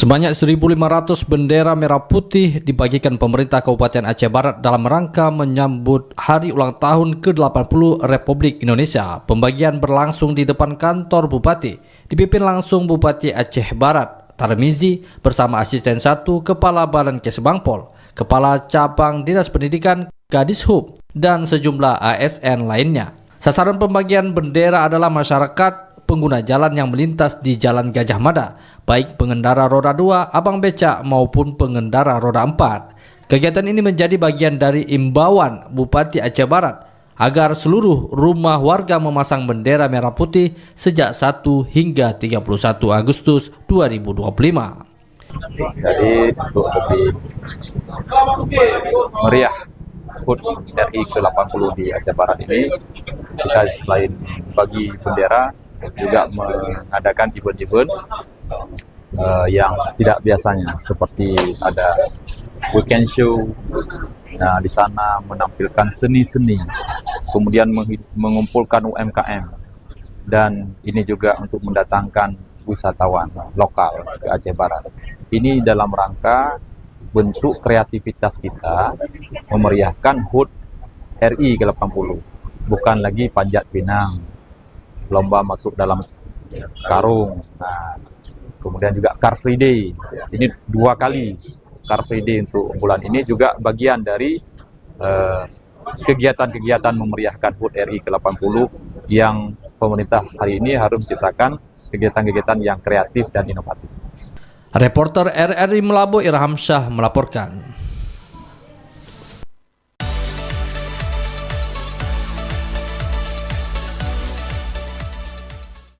Sebanyak 1.500 bendera merah putih dibagikan pemerintah Kabupaten Aceh Barat dalam rangka menyambut hari ulang tahun ke-80 Republik Indonesia. Pembagian berlangsung di depan kantor Bupati, dipimpin langsung Bupati Aceh Barat, Tarmizi, bersama Asisten 1 Kepala Badan Kesbangpol, Kepala Cabang Dinas Pendidikan, Kadishub, dan sejumlah ASN lainnya. Sasaran pembagian bendera adalah masyarakat pengguna jalan yang melintas di Jalan Gajah Mada, baik pengendara roda 2, abang becak maupun pengendara roda 4. Kegiatan ini menjadi bagian dari imbauan Bupati Aceh Barat agar seluruh rumah warga memasang bendera merah putih sejak 1 hingga 31 Agustus 2025. Jadi untuk lebih meriah HUT RI ke-80 di Aceh Barat ini, kita selain bagi bendera juga mengadakan event-event yang tidak biasanya, seperti ada weekend show. Nah, di sana menampilkan seni-seni, kemudian mengumpulkan UMKM, dan ini juga untuk mendatangkan wisatawan lokal ke Aceh Barat. Ini dalam rangka bentuk kreativitas kita memeriahkan HUT RI ke-80, bukan lagi panjat pinang, lomba masuk dalam karung. Nah, kemudian juga Car Free Day. Ini 2 kali Car Free Day untuk bulan ini, juga bagian dari kegiatan-kegiatan memeriahkan HUT RI ke-80 yang pemerintah hari ini harus menciptakan kegiatan-kegiatan yang kreatif dan inovatif. Reporter RRI Melabu Irham Syah melaporkan.